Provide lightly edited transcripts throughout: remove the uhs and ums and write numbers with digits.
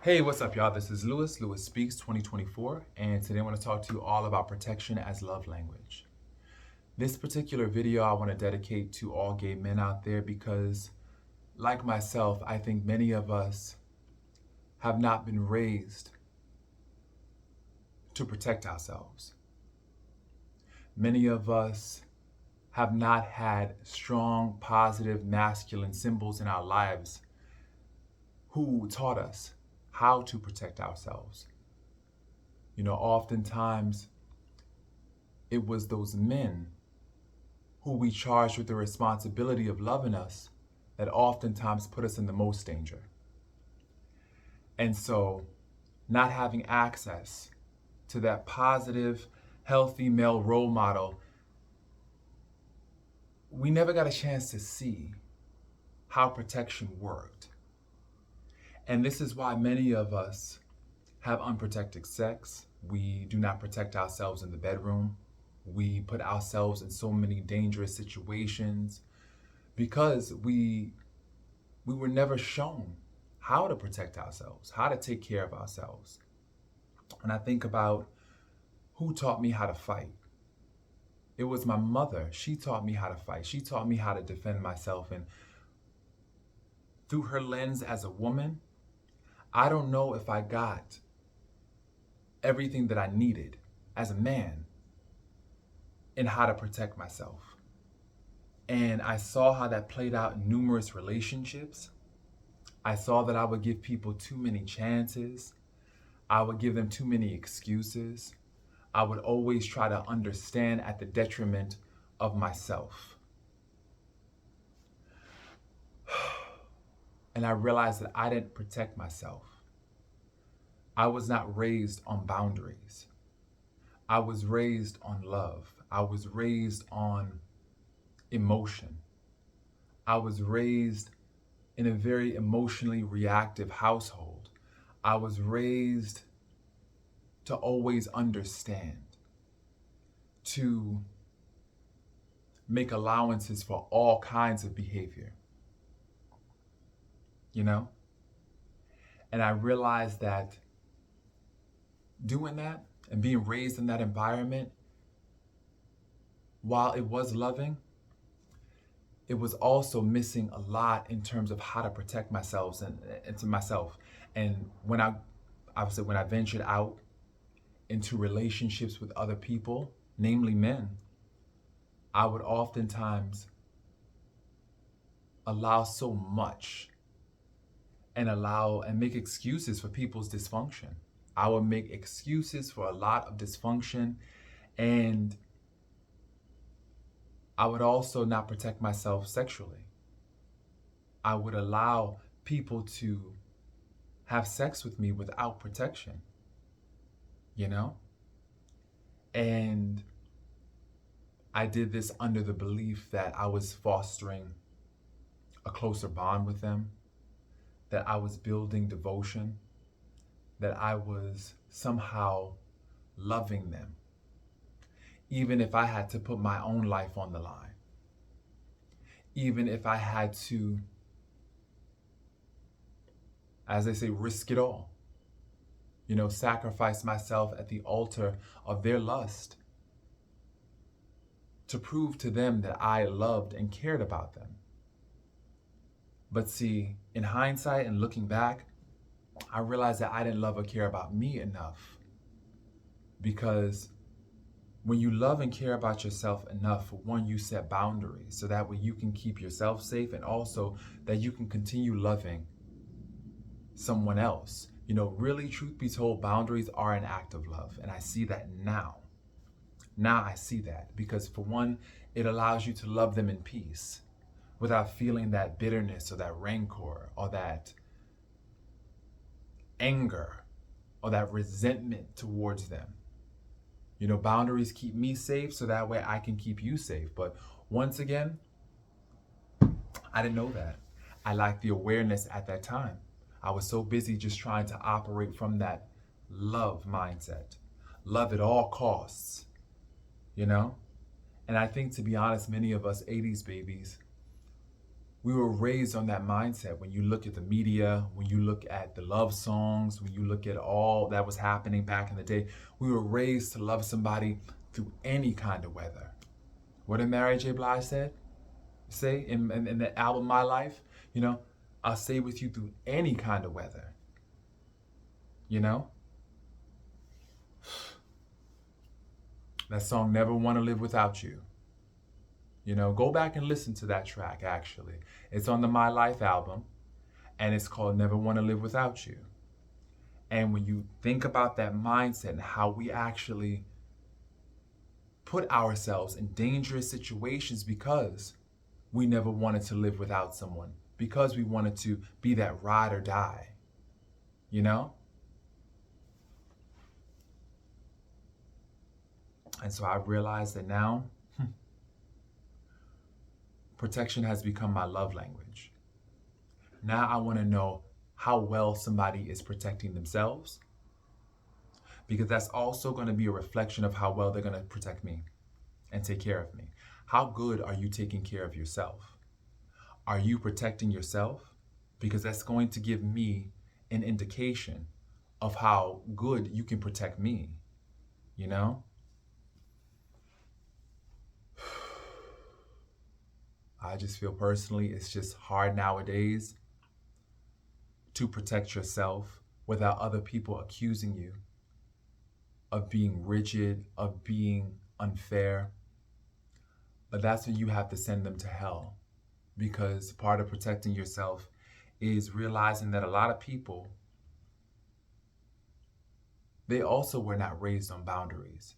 Hey, what's up, y'all? This is Lewis Speaks 2024, and today I want to talk to you all about protection as love language. This particular video I want to dedicate to all gay men out there because, like myself, I think many of us have not been raised to protect ourselves. Many of us have not had strong, positive, masculine symbols in our lives who taught us how to protect ourselves. Oftentimes it was those men who we charged with the responsibility of loving us that oftentimes put us in the most danger. And so, not having access to that positive, healthy male role model, we never got a chance to see how protection worked. And this is why many of us have unprotected sex. We do not protect ourselves in the bedroom. We put ourselves in so many dangerous situations because we were never shown how to protect ourselves, how to take care of ourselves. When I think about who taught me how to fight, it was my mother. She taught me how to fight. She taught me how to defend myself. And through her lens as a woman, I don't know if I got everything that I needed as a man in how to protect myself. And I saw how that played out in numerous relationships. I saw that I would give people too many chances. I would give them too many excuses. I would always try to understand at the detriment of myself. And I realized that I didn't protect myself. I was not raised on boundaries. I was raised on love. I was raised on emotion. I was raised in a very emotionally reactive household. I was raised to always understand, to make allowances for all kinds of behavior, And I realized that doing that and being raised in that environment, while it was loving, it was also missing a lot in terms of how to protect myself and to myself. And when I ventured out into relationships with other people, namely men, I would oftentimes allow so much and make excuses for people's dysfunction. I would make excuses for a lot of dysfunction, and I would also not protect myself sexually. I would allow people to have sex with me without protection, And I did this under the belief that I was fostering a closer bond with them, that I was building devotion, that I was somehow loving them, even if I had to put my own life on the line, even if I had to, as they say, risk it all, sacrifice myself at the altar of their lust to prove to them that I loved and cared about them. But see, in hindsight and looking back, I realized that I didn't love or care about me enough. Because when you love and care about yourself enough, for one, you set boundaries so that way you can keep yourself safe, and also that you can continue loving someone else. Really, truth be told, boundaries are an act of love. And I see that now. Now I see that because, for one, it allows you to love them in peace without feeling that bitterness or that rancor or that anger or that resentment towards them. Boundaries keep me safe so that way I can keep you safe. But once again, I didn't know that. I lacked the awareness at that time. I was so busy just trying to operate from that love mindset. Love at all costs, And I think, to be honest, many of us 80s babies, We were raised on that mindset. When you look at the media, when you look at the love songs, when you look at all that was happening back in the day, we were raised to love somebody through any kind of weather. What did Mary J. Blige say in the album My Life? You know, I'll stay with you through any kind of weather. You know? That song, Never Want to Live Without You. You know, go back and listen to that track, actually. It's on the My Life album, and it's called Never Want to Live Without You. And when you think about that mindset and how we actually put ourselves in dangerous situations because we never wanted to live without someone, because we wanted to be that ride or die, you know? And so I realized that now, protection has become my love language. Now I want to know how well somebody is protecting themselves, because that's also going to be a reflection of how well they're going to protect me and take care of me. How good are you taking care of yourself? Are you protecting yourself? Because that's going to give me an indication of how good you can protect me, you know? I just feel personally it's just hard nowadays to protect yourself without other people accusing you of being rigid, of being unfair. But that's when you have to send them to hell, because part of protecting yourself is realizing that a lot of people, they also were not raised on boundaries.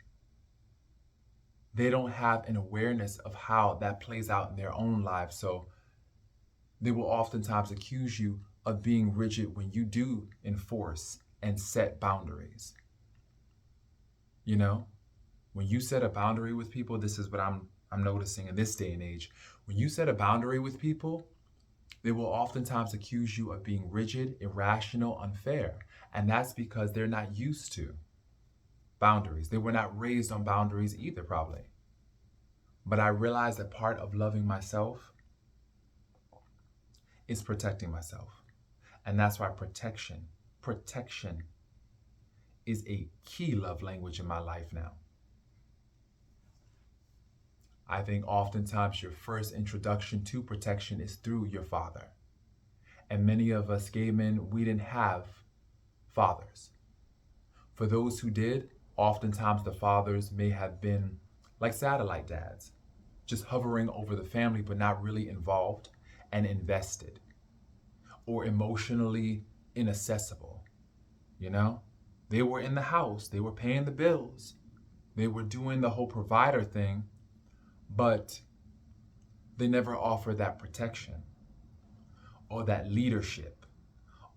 They don't have an awareness of how that plays out in their own lives. So they will oftentimes accuse you of being rigid when you do enforce and set boundaries. You know, when you set a boundary with people, this is what I'm noticing in this day and age. When you set a boundary with people, they will oftentimes accuse you of being rigid, irrational, unfair. And that's because they're not used to boundaries. They were not raised on boundaries either, probably. But I realized that part of loving myself is protecting myself. And that's why protection is a key love language in my life now. I think oftentimes your first introduction to protection is through your father. And many of us gay men, we didn't have fathers. For those who did, oftentimes the fathers may have been like satellite dads, just hovering over the family, but not really involved and invested, or emotionally inaccessible. You know, they were in the house, they were paying the bills, they were doing the whole provider thing, but they never offered that protection or that leadership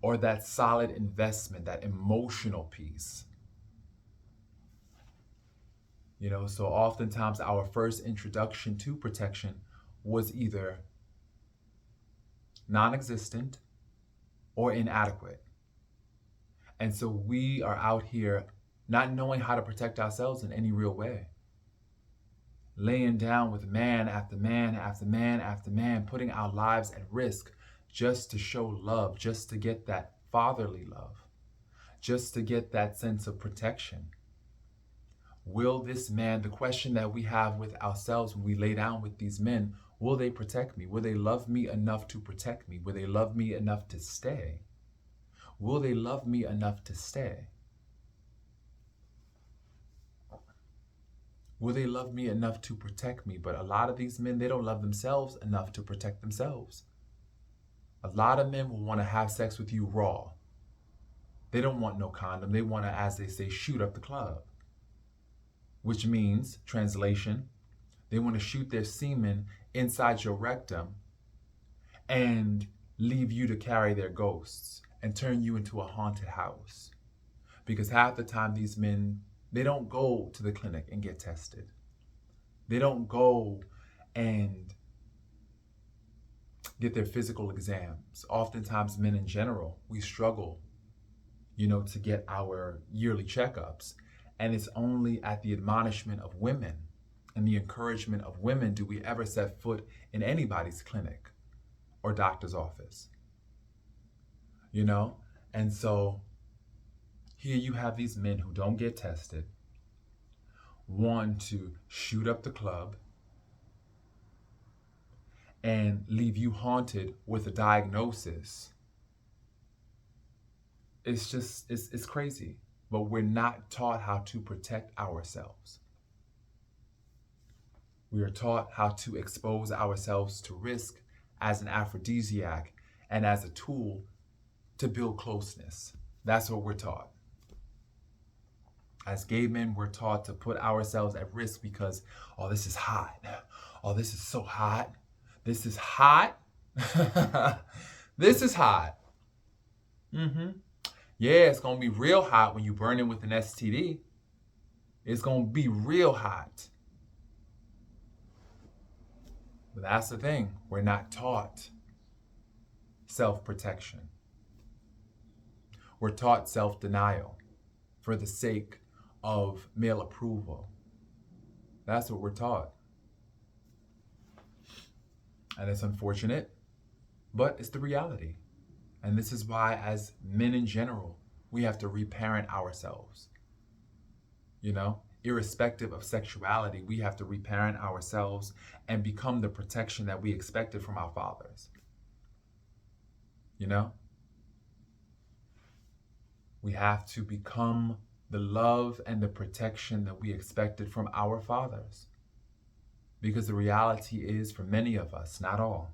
or that solid investment, that emotional piece. You know, so oftentimes our first introduction to protection was either non-existent or inadequate. And so we are out here not knowing how to protect ourselves in any real way. Laying down with man after man after man after man, putting our lives at risk just to show love, just to get that fatherly love, just to get that sense of protection. Will this man, the question that we have with ourselves when we lay down with these men, will they protect me? Will they love me enough to protect me? Will they love me enough to stay? Will they love me enough to stay? Will they love me enough to protect me? But a lot of these men, they don't love themselves enough to protect themselves. A lot of men will want to have sex with you raw. They don't want no condom. They want to, as they say, shoot up the club. Which means, translation, they want to shoot their semen inside your rectum and leave you to carry their ghosts and turn you into a haunted house. Because half the time these men, they don't go to the clinic and get tested. They don't go and get their physical exams. Oftentimes men in general, we struggle, to get our yearly checkups. And it's only at the admonishment of women and the encouragement of women do we ever set foot in anybody's clinic or doctor's office, you know? And so here you have these men who don't get tested, want to shoot up the club, and leave you haunted with a diagnosis. It's crazy. But we're not taught how to protect ourselves. We are taught how to expose ourselves to risk as an aphrodisiac and as a tool to build closeness. That's what we're taught. As gay men, we're taught to put ourselves at risk because, oh, this is hot. Oh, this is so hot. This is hot. This is hot. Yeah, it's going to be real hot when you burn it with an STD. It's going to be real hot. But that's the thing. We're not taught self-protection. We're taught self-denial for the sake of male approval. That's what we're taught. And it's unfortunate, but it's the reality. And this is why, as men in general, we have to reparent ourselves. You know, irrespective of sexuality, we have to reparent ourselves and become the protection that we expected from our fathers. You know? We have to become the love and the protection that we expected from our fathers. Because the reality is, for many of us, not all,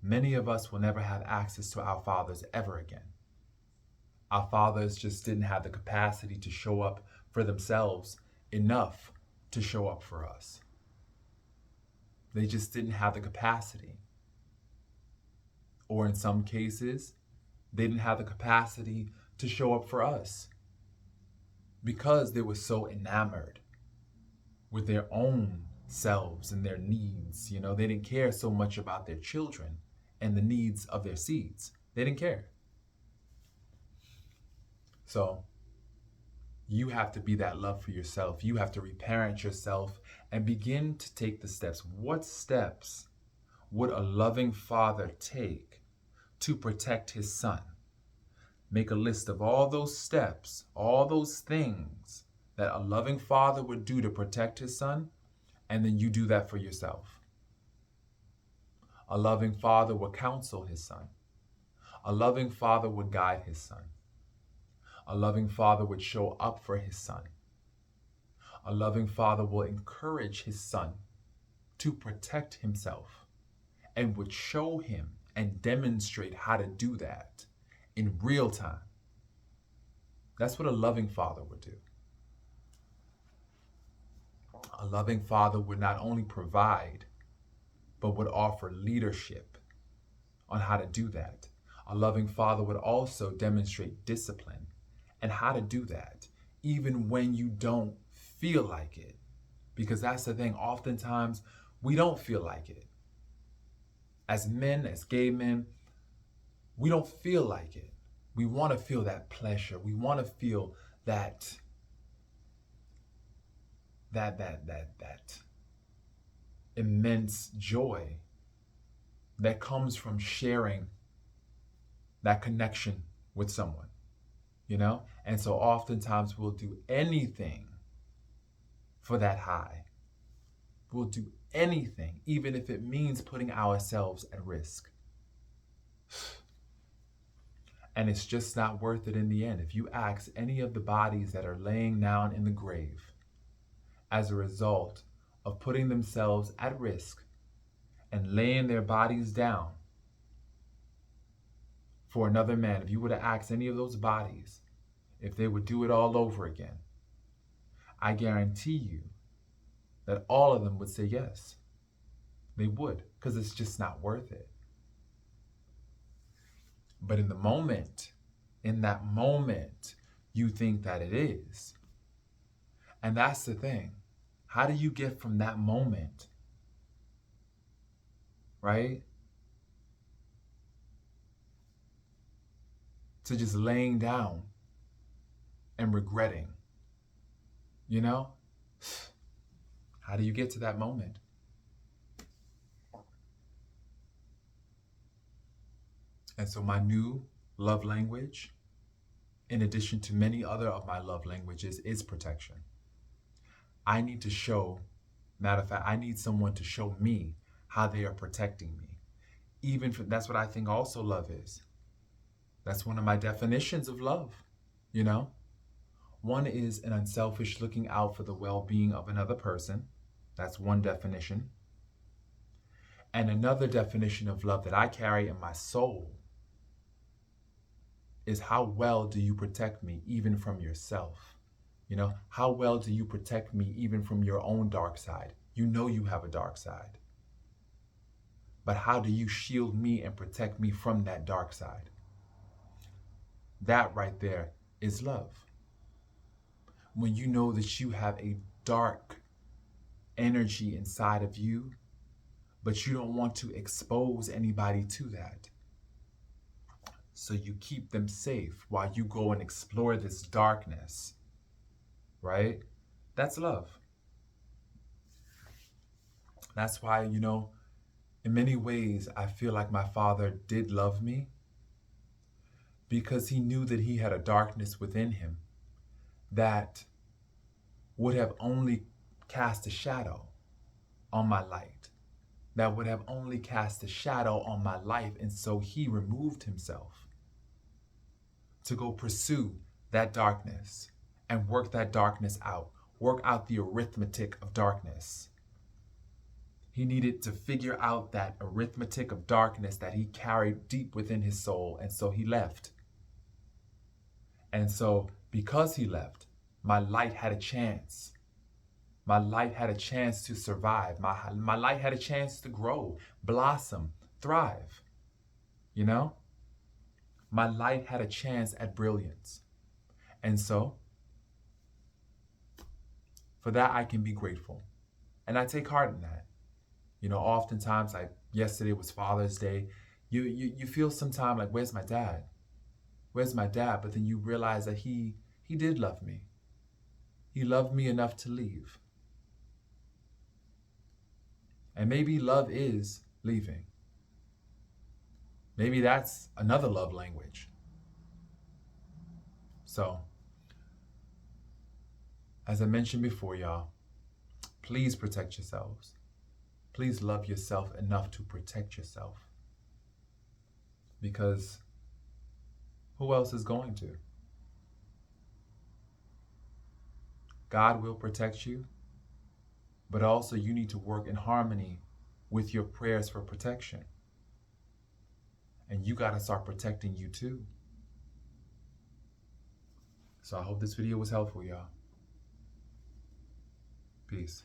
many of us will never have access to our fathers ever again. Our fathers just didn't have the capacity to show up for themselves enough to show up for us. They just didn't have the capacity. Or in some cases, they didn't have the capacity to show up for us because they were so enamored with their own selves and their needs. You know, they didn't care so much about their children and the needs of their seeds. They didn't care. So you have to be that love for yourself. You have to reparent yourself and begin to take the steps. What steps would a loving father take to protect his son? Make a list of all those steps, all those things that a loving father would do to protect his son, and then you do that for yourself. A loving father would counsel his son. A loving father would guide his son. A loving father would show up for his son. A loving father will encourage his son to protect himself and would show him and demonstrate how to do that in real time. That's what a loving father would do. A loving father would not only provide, but would offer leadership on how to do that. A loving father would also demonstrate discipline and how to do that, even when you don't feel like it. Because that's the thing, oftentimes we don't feel like it. As men, as gay men, we don't feel like it. We want to feel that pleasure. We want to feel that immense joy that comes from sharing that connection with someone, you know? And so oftentimes we'll do anything for that high. We'll do anything, even if it means putting ourselves at risk. And it's just not worth it in the end. If you ask any of the bodies that are laying down in the grave as a result of putting themselves at risk and laying their bodies down for another man, if you were to ask any of those bodies if they would do it all over again, I guarantee you that all of them would say yes. They would, because it's just not worth it. But in that moment, you think that it is. And that's the thing. How do you get from that moment, right, to just laying down and regretting? You know? How do you get to that moment? And so my new love language, in addition to many other of my love languages, is protection. I need to show, matter of fact, I need someone to show me how they are protecting me. That's what I think also love is. That's one of my definitions of love, you know? One is an unselfish looking out for the well-being of another person. That's one definition. And another definition of love that I carry in my soul is how well do you protect me even from yourself? You know, how well do you protect me even from your own dark side? You know you have a dark side. But how do you shield me and protect me from that dark side? That right there is love. When you know that you have a dark energy inside of you, but you don't want to expose anybody to that. So you keep them safe while you go and explore this darkness, right? That's love. That's why, you know, in many ways, I feel like my father did love me because he knew that he had a darkness within him that would have only cast a shadow on my light, that would have only cast a shadow on my life. And so he removed himself to go pursue that darkness and work that darkness out, work out the arithmetic of darkness. He needed to figure out that arithmetic of darkness that he carried deep within his soul. And so he left. And so because he left, my light had a chance. My light had a chance to survive. My light had a chance to grow, blossom, thrive. You know? My light had a chance at brilliance. And so, for that, I can be grateful. And I take heart in that. You know, oftentimes, like yesterday was Father's Day, you feel sometimes like, where's my dad? Where's my dad? But then you realize that he did love me. He loved me enough to leave. And maybe love is leaving. Maybe that's another love language. So, as I mentioned before, y'all, please protect yourselves. Please love yourself enough to protect yourself. Because who else is going to? God will protect you, but also you need to work in harmony with your prayers for protection. And you got to start protecting you too. So I hope this video was helpful, y'all. Peace.